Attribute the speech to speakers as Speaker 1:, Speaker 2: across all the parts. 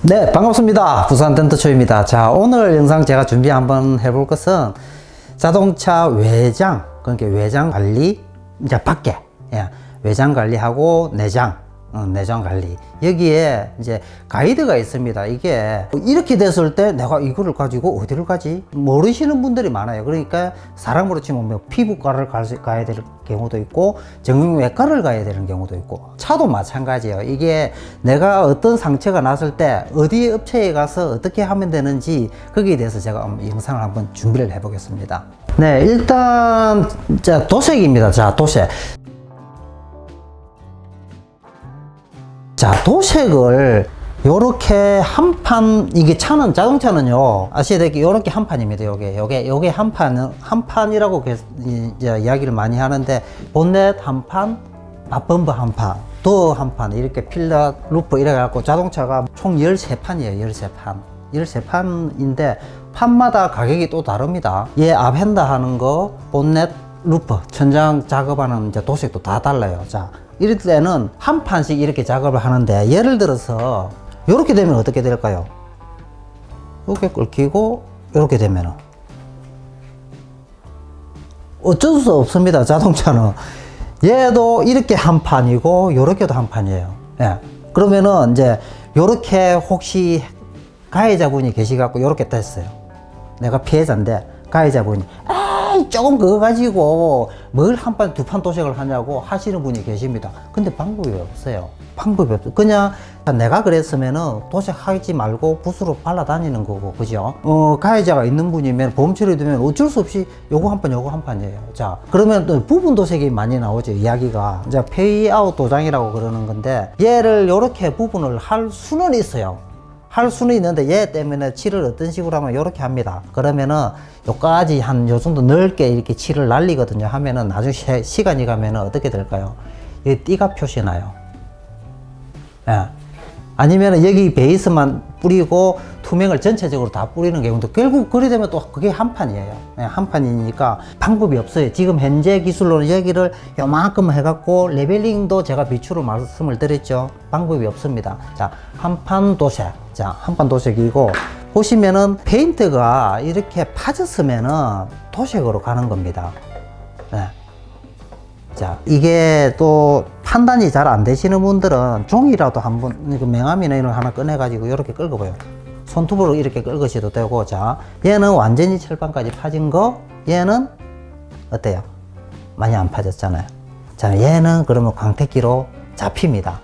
Speaker 1: 네, 반갑습니다. 부산 덴터초입니다. 자, 오늘 영상 제가 한번 해볼 것은 자동차 외장, 그러니까 외장 관리, 이제 밖에, 외장 관리하고 내장 관리. 여기에 이제 가이드가 있습니다. 이게 이렇게 됐을 때 내가 이거를 가지고 어디를 가지? 모르시는 분들이 많아요. 그러니까 사람으로 치면 뭐 피부과를 가야 될 경우도 있고 정형외과를 가야 되는 경우도 있고 차도 마찬가지예요. 이게 내가 어떤 상처가 났을 때 어디 업체에 가서 어떻게 하면 되는지 거기에 대해서 제가 영상을 한번 준비를 해 보겠습니다. 네, 일단 자, 도색입니다. 자, 도색. 자, 도색을 요렇게 한 판, 이게 자동차는요, 아시다시피 요렇게 한 판입니다. 요게 한 판이라고 이제 이야기를 많이 하는데, 본넷 한 판, 앞범버 한 판, 도어 한 판, 이렇게 필러, 루프 이래갖고 자동차가 총 13판이에요. 13판. 13판인데, 판마다 가격이 또 다릅니다. 얘 앞핸드 하는 거, 본넷, 루프, 천장 작업하는 이제 도색도 다 달라요. 자, 이럴 때는 한 판씩 이렇게 작업을 하는데, 예를 들어서 이렇게 되면 어떻게 될까요? 이렇게 끓이고 이렇게 되면은 어쩔 수 없습니다. 자동차는 얘도 이렇게 한 판이고 이렇게도 한 판이에요. 그러면은 이제 이렇게 혹시 가해자분이 계시갖고 이렇게 됐어요. 내가 피해자인데 가해자분이 조금 그거 가지고 뭘 한 판, 두 판 도색을 하냐고 하시는 분이 계십니다. 근데 방법이 없어요. 방법이 없어요. 그냥 내가 그랬으면은 도색하지 말고 붓으로 발라 다니는 거고, 그죠? 가해자가 있는 분이면 보험 처리되면 어쩔 수 없이 요거 한 판, 요거 한 판이에요. 자, 그러면 또 부분 도색이 많이 나오죠, 이야기가. 이제 페이아웃 도장이라고 그러는 건데, 얘를 요렇게 부분을 할 수는 있어요. 할 수는 있는데 얘 때문에 칠을 어떤 식으로 하면 이렇게 합니다. 그러면은 요까지 한 요 정도 넓게 이렇게 칠을 날리거든요. 하면은 나중에 시간이 가면은 어떻게 될까요? 여기 띠가 표시나요. 아니면은 여기 베이스만 뿌리고 투명을 전체적으로 다 뿌리는 경우도 결국 그리 되면 또 그게 한 판이에요. 한 판이니까 방법이 없어요. 지금 현재 기술로는 여기를 요만큼 해갖고 레벨링도 제가 비추로 말씀을 드렸죠. 방법이 없습니다. 자, 한판 도색. 자, 한판 도색이고, 보시면은 페인트가 이렇게 파졌으면은 도색으로 가는 겁니다. 자, 이게 또 판단이 잘 안 되시는 분들은 종이라도 한번 맹암이나 이런 거 하나 꺼내가지고 이렇게 긁어봐요. 손톱으로 이렇게 긁으셔도 되고. 자, 얘는 완전히 철판까지 파진 거, 얘는 어때요? 많이 안 파졌잖아요. 자, 얘는 그러면 광택기로 잡힙니다.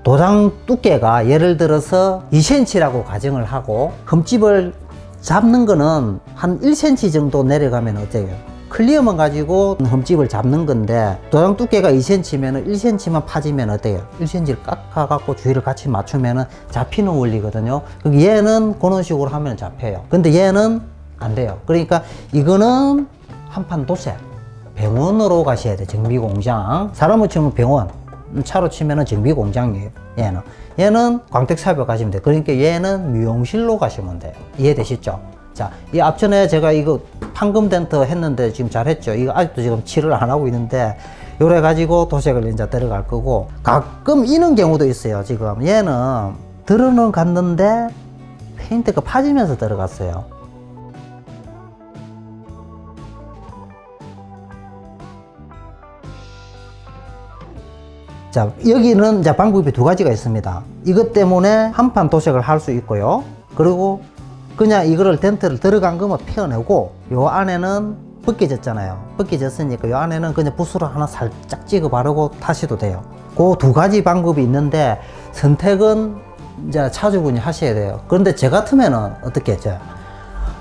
Speaker 1: 도장 두께가 예를 들어서 2cm라고 가정을 하고, 흠집을 잡는 거는 한 1cm 정도 내려가면 어때요? 클리어만 가지고 흠집을 잡는 건데, 도장 두께가 2cm면 1cm만 파지면 어때요? 1cm를 깎아갖고 주위를 같이 맞추면 잡히는 원리거든요. 얘는 그런 식으로 하면 잡혀요. 근데 얘는 안 돼요. 그러니까 이거는 한판 도색. 병원으로 가셔야 돼. 정비공장. 사람으로 치면 병원, 차로 치면은 정비공장이에요. 얘는 광택사업에 가시면 돼요. 그러니까 얘는 미용실로 가시면 돼요. 이해되시죠? 자, 이 앞전에 제가 이거 판금 덴터 했는데 지금 잘했죠? 이거 아직도 지금 칠을 안 하고 있는데, 요래 가지고 도색을 이제 들어갈 거고, 가끔 이런 경우도 있어요. 지금 얘는 들어는 갔는데 페인트가 파지면서 들어갔어요. 자, 여기는 이제 방법이 두 가지가 있습니다. 이것 때문에 한판 도색을 할 수 있고요. 그리고 그냥 이거를 덴트를 들어간 거만 펴내고, 요 안에는 벗겨졌잖아요. 벗겨졌으니까 요 안에는 그냥 붓으로 하나 살짝 찍어 바르고 타셔도 돼요. 그 두 가지 방법이 있는데, 선택은 이제 차주분이 하셔야 돼요. 그런데 저 같으면은 어떻게 했죠?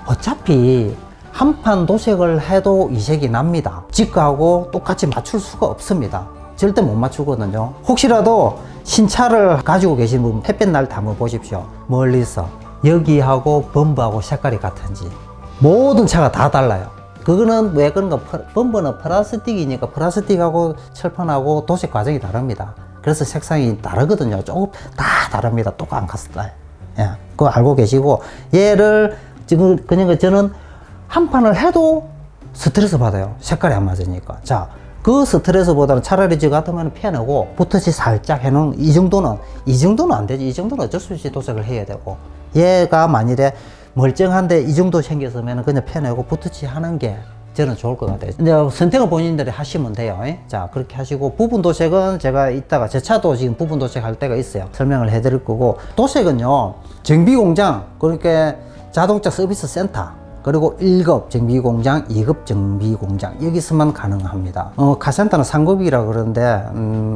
Speaker 1: 어차피 한판 도색을 해도 이색이 납니다. 지가하고 똑같이 맞출 수가 없습니다. 절대 못 맞추거든요. 혹시라도 신차를 가지고 계신 분 햇볕 날 다 한번 보십시오. 멀리서 여기하고 범버하고 색깔이 같은지. 모든 차가 다 달라요. 그거는 왜 그런가? 범버는 플라스틱이니까 플라스틱하고 철판하고 도색 과정이 다릅니다. 그래서 색상이 다르거든요. 조금 다 다릅니다. 똑같은 스타일. 그거 알고 계시고, 얘를 지금 그냥 저는 한 판을 해도 스트레스 받아요. 색깔이 안 맞으니까. 자, 그 스트레스보다는 차라리 저 같으면 펴내고 붓터치 살짝 해놓은 이 정도는 안 되지. 이 정도는 어쩔 수 없이 도색을 해야 되고, 얘가 만일에 멀쩡한데 이 정도 생겼으면 그냥 펴내고 붓터치 하는 게 저는 좋을 것 같아요. 이제 선택은 본인들이 하시면 돼요. 자, 그렇게 하시고, 부분 도색은 제가 이따가 제 차도 지금 부분 도색 할 때가 있어요. 설명을 해드릴 거고, 도색은요, 정비공장, 그러니까 자동차 서비스 센터, 그리고 1급 정비공장, 2급 정비공장, 여기서만 가능합니다. 카센터는 상급이라 그러는데,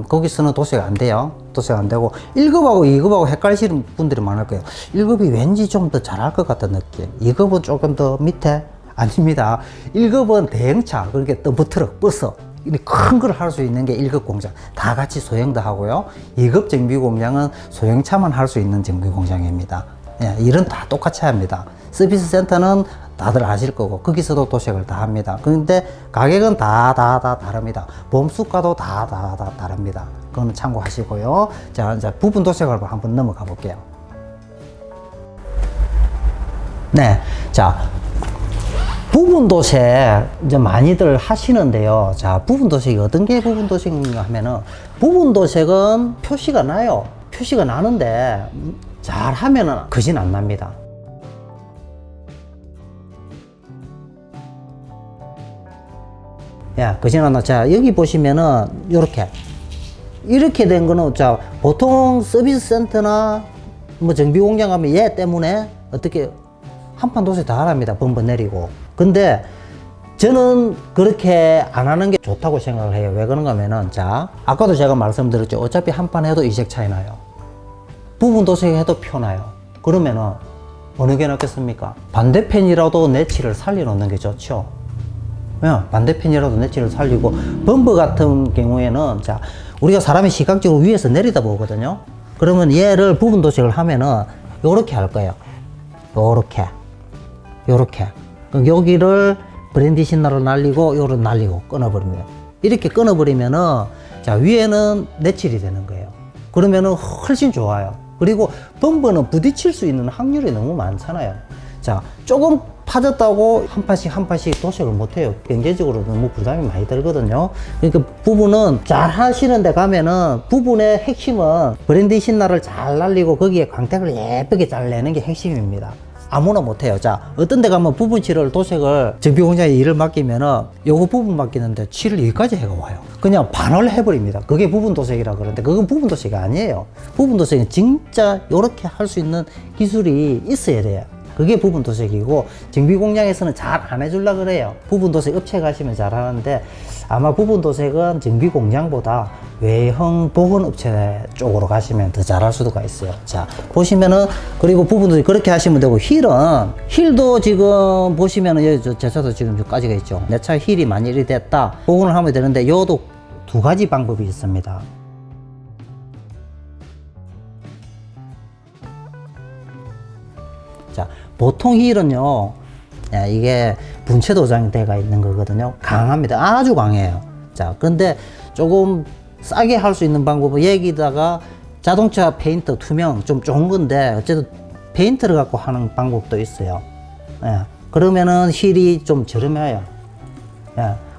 Speaker 1: 거기서는 도색 안 돼요. 도색 안 되고, 1급하고 2급하고 헷갈리시는 분들이 많을 거예요. 1급이 왠지 좀 더 잘할 것 같은 느낌. 2급은 조금 더 밑에? 아닙니다. 1급은 대형차, 그러니까 덤프트럭, 버스, 큰 걸 할 수 있는 게 1급 공장. 다 같이 소형도 하고요. 2급 정비 공장은 소형차만 할 수 있는 정비 공장입니다. 예, 일은 다 똑같이 합니다. 서비스 센터는 다들 아실 거고, 거기서도 도색을 다 합니다. 그런데 가격은 다 다릅니다. 보험수가도 다 다릅니다. 그거는 참고하시고요. 자, 이제 부분 도색을 한번 넘어가 볼게요. 네. 자, 부분 도색 이제 많이들 하시는데요. 자, 부분 도색이 어떤 게 부분 도색인가 하면은, 부분 도색은 표시가 나요. 표시가 나는데 잘 하면은 거진 안 납니다. 야, 거진 안 나. 자, 여기 보시면은 이렇게 된 거는, 자, 보통 서비스 센터나 뭐 정비 공장 가면 얘 때문에 어떻게 한판 도색 다 합니다. 범버 내리고. 근데 저는 그렇게 안 하는 게 좋다고 생각을 해요. 왜 그런가 하면은, 자, 아까도 제가 말씀드렸죠. 어차피 한판 해도 이색 차이 나요. 부분 도색 해도 표나요. 그러면은 어느 게 낫겠습니까? 반대편이라도 내치를 살려놓는 게 좋죠. 반대편이라도 내치를 살리고, 범버 같은 경우에는, 자, 우리가 사람이 시각적으로 위에서 내리다 보거든요. 그러면 얘를 부분 도색을 하면은 요렇게 할 거예요. 요렇게. 여기를 브랜디 신나를 날리고, 요를 날리고 끊어버립니다. 이렇게 끊어버리면은, 자, 위에는 내칠이 되는 거예요. 그러면은 훨씬 좋아요. 그리고 범버는 부딪힐 수 있는 확률이 너무 많잖아요. 자, 조금 파졌다고 한 판씩 도색을 못해요. 경제적으로 너무 부담이 많이 들거든요. 그러니까 부분은 잘 하시는 데 가면은, 부분의 핵심은 브랜디 신나를 잘 날리고 거기에 광택을 예쁘게 잘 내는 게 핵심입니다. 아무나 못해요. 자, 어떤 데 가면 부분 칠을, 도색을 정비공장에 일을 맡기면은 요거 부분 맡기는데 칠을 여기까지 해가 와요. 그냥 반을 해버립니다. 그게 부분 도색이라 그러는데, 그건 부분 도색이 아니에요. 부분 도색은 진짜 요렇게 할 수 있는 기술이 있어야 돼요. 그게 부분 도색이고, 정비 공장에서는 잘 안 해주려고 그래요. 부분 도색 업체 가시면 잘 하는데, 아마 부분 도색은 정비 공장보다 외형 보건 업체 쪽으로 가시면 더 잘할 수가 있어요. 자, 보시면은, 그리고 부분 도색 그렇게 하시면 되고, 힐도 지금 보시면은, 여기 제 차도 지금 여기까지가 있죠. 내 차 힐이 만일이 됐다, 복원을 하면 되는데, 요도 두 가지 방법이 있습니다. 자, 보통 힐은요, 이게 분체 도장대가 있는 거거든요. 강합니다. 아주 강해요. 자, 근데 조금 싸게 할 수 있는 방법은, 여기다가 자동차 페인트 투명 좀 좋은 건데, 어쨌든 페인트를 갖고 하는 방법도 있어요. 그러면은 힐이 좀 저렴해요.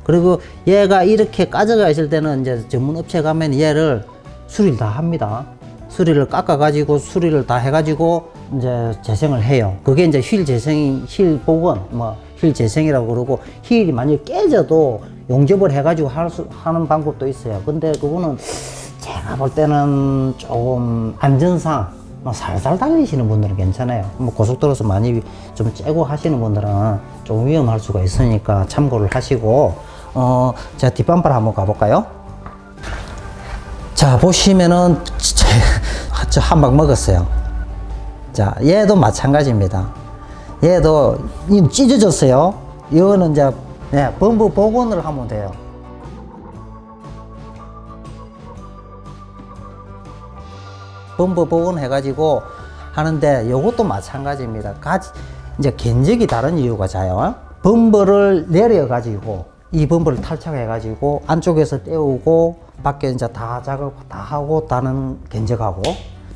Speaker 1: 그리고 얘가 이렇게 까져가 있을 때는 이제 전문 업체 가면 얘를 수리를 다 합니다. 수리를 깎아가지고, 수리를 다 해가지고 이제 재생을 해요. 그게 이제 휠 재생, 휠 복원, 휠 재생이라고 그러고, 휠이 만약 깨져도 용접을 해가지고 하는 방법도 있어요. 근데 그거는 제가 볼 때는 조금 안전상 살살 달리시는 분들은 괜찮아요. 고속도로에서 많이 좀 째고 하시는 분들은 좀 위험할 수가 있으니까 참고를 하시고, 제가 뒷범퍼를 한번 가볼까요? 자, 보시면은 저 한 방 먹었어요. 자, 얘도 마찬가지입니다. 얘도 찢어졌어요. 이거는 이제 범버 복원을 하면 돼요. 범버 복원 해가지고 하는데, 요것도 마찬가지입니다. 이제 견적이 다른 이유가 자요. 범버를 내려가지고, 이 범버를 탈착해가지고 안쪽에서 떼우고 밖에 이제 다 작업 다 하고 다는 견적하고,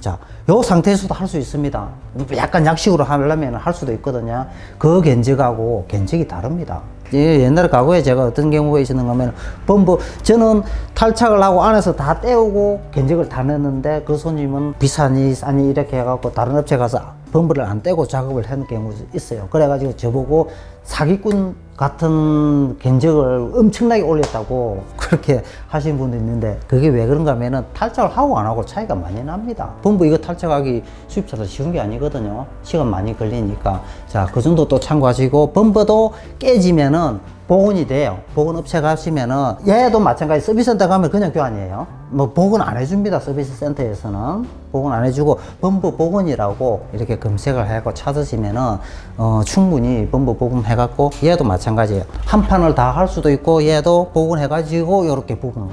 Speaker 1: 자, 요 상태에서도 할 수 있습니다. 약간 약식으로 하려면 할 수도 있거든요. 그 견적하고 견적이 다릅니다. 예, 옛날에 과거에 제가 어떤 경우가 있었는가 하면, 저는 탈착을 하고 안에서 다 떼우고 견적을 다 냈는데, 그 손님은 비싸니 싸니 이렇게 해갖고 다른 업체 가서 범브를 안 떼고 작업을 하는 경우도 있어요. 그래가지고 저보고 사기꾼 같은 견적을 엄청나게 올렸다고 그렇게 하시는 분도 있는데, 그게 왜 그런가 하면은 탈착을 하고 안 하고 차이가 많이 납니다. 범브 이거 탈착하기 수입차도 쉬운 게 아니거든요. 시간 많이 걸리니까. 자, 그 정도 또 참고하시고, 범브도 깨지면은 복원이 돼요. 복원 업체 가시면은, 얘도 마찬가지. 서비스센터 가면 그냥 교환이에요. 뭐 복원 안 해줍니다. 서비스 센터에서는 복원 안 해주고, 범브 복원이라고 이렇게 검색을 해갖고 찾으시면은 충분히 범브 복원 해갖고, 얘도 마찬가지예요. 한 판을 다 할 수도 있고, 얘도 복원해가지고 이렇게 부분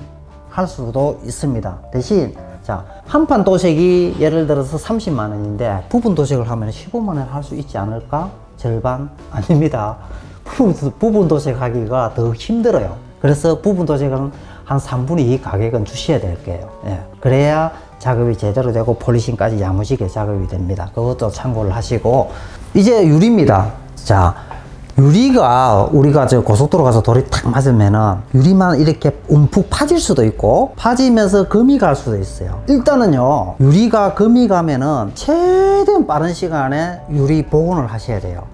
Speaker 1: 할 수도 있습니다. 대신 자, 한 판 도색이 예를 들어서 30만 원인데 부분 도색을 하면 15만 원 할 수 있지 않을까? 절반? 아닙니다. 부분 도색하기가 더 힘들어요. 그래서 부분 도색은 한 3분의 2 가격은 주셔야 될 거예요. 예. 그래야 작업이 제대로 되고 폴리싱까지 야무지게 작업이 됩니다. 그것도 참고를 하시고, 이제 유리입니다. 자, 유리가 우리가 저 고속도로 가서 돌이 탁 맞으면은 유리만 이렇게 움푹 파질 수도 있고, 파지면서 금이 갈 수도 있어요. 일단은요, 유리가 금이 가면은 최대한 빠른 시간에 유리 복원을 하셔야 돼요.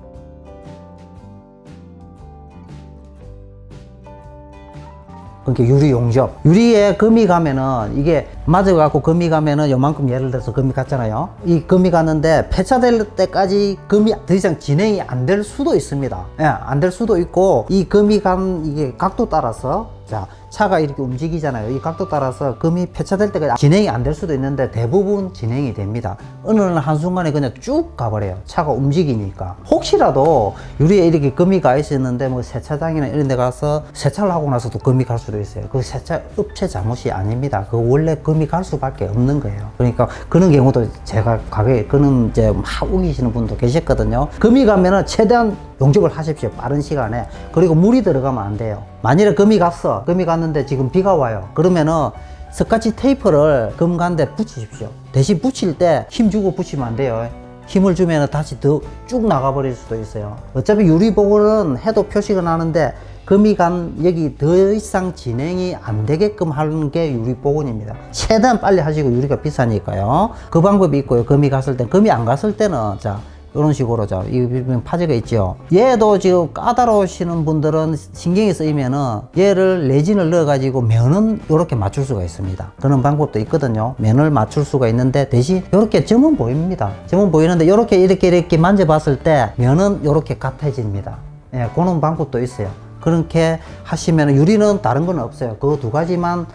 Speaker 1: 그러니까 유리 용접. 유리에 금이 가면은, 이게 맞아갖고 금이 가면은 요만큼, 예를 들어서 금이 갔잖아요. 이 금이 갔는데 폐차될 때까지 금이 더 이상 진행이 안 될 수도 있습니다. 예, 안 될 수도 있고, 이 금이 간 이게 각도 따라서, 자, 차가 이렇게 움직이잖아요. 이 각도 따라서 금이 폐차될 때까지 진행이 안 될 수도 있는데 대부분 진행이 됩니다. 어느 한순간에 그냥 쭉 가버려요. 차가 움직이니까. 혹시라도 유리에 이렇게 금이 가 있었는데 뭐 세차장이나 이런 데 가서 세차를 하고 나서도 금이 갈 수도 있어요. 그 세차 업체 잘못이 아닙니다. 그 원래 금이 갈 수밖에 없는 거예요. 그러니까 그런 경우도 제가 과거에 그런 이제 막 우기시는 분도 계셨거든요. 금이 가면은 최대한 용접을 하십시오. 빠른 시간에. 그리고 물이 들어가면 안 돼요. 만일에 금이 갔는데 지금 비가 와요. 그러면은 스카치 테이프를 금 간데 붙이십시오. 대신 붙일 때 힘 주고 붙이면 안 돼요. 힘을 주면 다시 더 쭉 나가버릴 수도 있어요. 어차피 유리 복원은 해도 표시가 나는데, 금이 간 여기 더 이상 진행이 안 되게끔 하는 게 유리 복원입니다. 최대한 빨리 하시고, 유리가 비싸니까요. 그 방법이 있고요. 금이 갔을 때, 금이 안 갔을 때는, 자, 이런 식으로, 자, 이 파지가 있죠. 얘도 지금 까다로우시는 분들은 신경이 쓰이면은 얘를 레진을 넣어가지고 면은 이렇게 맞출 수가 있습니다. 그런 방법도 있거든요. 면을 맞출 수가 있는데, 대신 이렇게 점은 보입니다. 점은 보이는데, 이렇게 만져봤을 때 면은 이렇게 같아집니다. 예, 그런 방법도 있어요. 그렇게 하시면, 유리는 다른 건 없어요. 그 두 가지만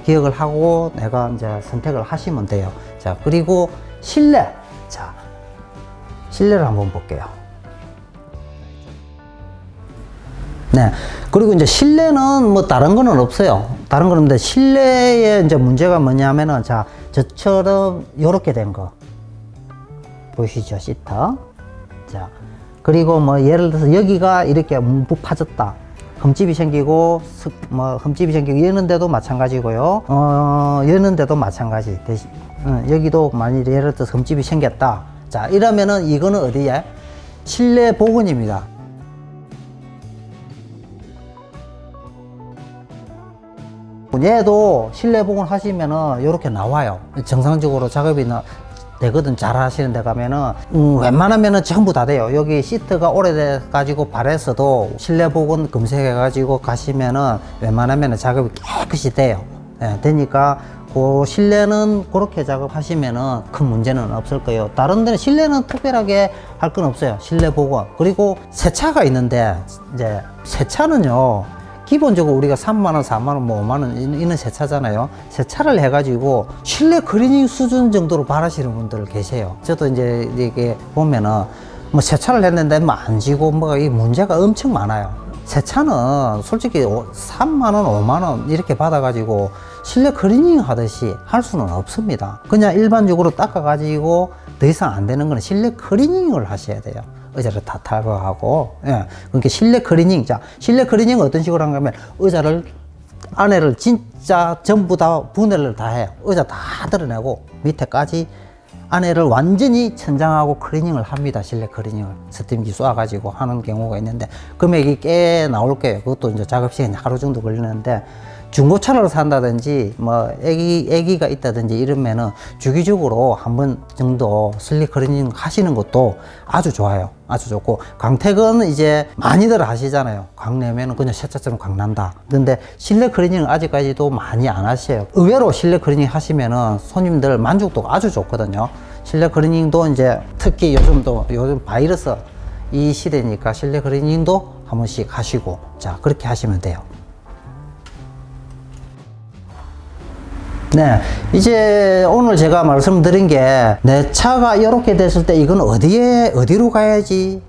Speaker 1: 기억을 하고 내가 이제 선택을 하시면 돼요. 자, 그리고 실내. 자, 실내를 한번 볼게요. 네. 그리고 이제 실내는 뭐 다른 거는 없어요. 다른 거는 없는데, 실내에 이제 문제가 뭐냐면은, 자, 저처럼 요렇게 된 거. 보이시죠? 시터. 자, 그리고 뭐 예를 들어서 여기가 이렇게 움푹 파졌다. 흠집이 생기고, 흠집이 생기고, 여는데도 마찬가지고요. 여는데도 마찬가지. 대신, 여기도 만일 예를 들어서 흠집이 생겼다. 자, 이러면은 이거는 어디에? 실내 복원입니다. 얘도 실내 복원 하시면은 이렇게 나와요. 정상적으로 작업이 되거든. 잘 하시는 데 가면은 웬만하면은 전부 다 돼요. 여기 시트가 오래돼 가지고 발에서도 실내 복원 검색해 가지고 가시면은 웬만하면은 작업이 깨끗이 돼요. 예, 되니까 그 실내는 그렇게 작업하시면은 큰 문제는 없을 거예요. 다른 데는 실내는 특별하게 할 건 없어요. 실내 복원. 그리고 세차가 있는데, 이제 세차는요, 기본적으로 우리가 3만원, 4만원, 뭐 5만원 이런 세차잖아요. 세차를 해가지고 실내 클리닝 수준 정도로 바라시는 분들 계세요. 저도 이제 이게 보면은 뭐 세차를 했는데 뭐 안 지고 뭐 이 문제가 엄청 많아요. 세차는 솔직히 3만원, 5만원 이렇게 받아가지고 실내 클리닝 하듯이 할 수는 없습니다. 그냥 일반적으로 닦아가지고 더 이상 안 되는 거는 실내 클리닝을 하셔야 돼요. 의자를 다 탈거하고. 예. 그러니까 실내 클리닝. 자, 실내 클리닝은 어떤 식으로 하냐면, 의자를 안에를 진짜 전부 다 분해를 다 해요. 의자 다 드러내고 밑에까지 안에를 완전히 천장하고 클리닝을 합니다. 실내 클리닝을 스팀기 쏴가지고 하는 경우가 있는데 금액이 꽤 나올 거예요. 그것도 이제 작업 시간이 하루 정도 걸리는데 중고차를 산다든지 뭐 애기가 있다든지 이러면은 주기적으로 한 번 정도 실내 클리닝 하시는 것도 아주 좋아요. 아주 좋고, 광택은 이제 많이들 하시잖아요. 광내면은 그냥 세차처럼 광난다. 근데 실내 클리닝을 아직까지도 많이 안 하셔요. 의외로 실내 클리닝 하시면은 손님들 만족도가 아주 좋거든요. 실내 클리닝도 이제 특히 요즘 바이러스 이 시대니까 실내 클리닝도 한 번씩 하시고, 자, 그렇게 하시면 돼요. 네, 이제 오늘 제가 말씀드린 게 내 차가 이렇게 됐을 때 이건 어디로 가야지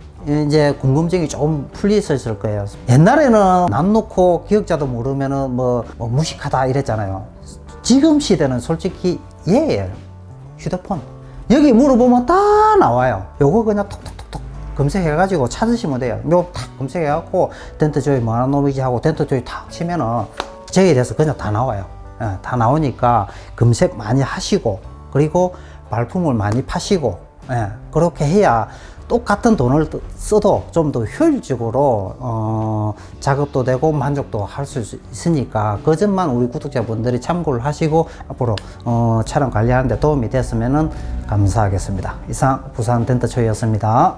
Speaker 1: 이제 궁금증이 조금 풀리셨을 거예요. 옛날에는 남 놓고 기억자도 모르면은 뭐 무식하다 이랬잖아요. 지금 시대는 솔직히 얘예요. 휴대폰. 여기 물어보면 다 나와요. 요거 그냥 톡톡톡톡 검색해가지고 찾으시면 돼요. 요거 탁 검색해갖고 덴트 조이 뭐하는 놈이지 하고 덴트 조이 탁 치면은 저에 대해서 그냥 다 나와요. 다 나오니까 검색 많이 하시고, 그리고 발품을 많이 파시고, 그렇게 해야 똑같은 돈을 써도 좀 더 효율적으로 작업도 되고 만족도 할 수 있으니까 그 점만 우리 구독자분들이 참고를 하시고 앞으로 차량 관리하는 데 도움이 됐으면 감사하겠습니다. 이상 부산 덴트초이였습니다.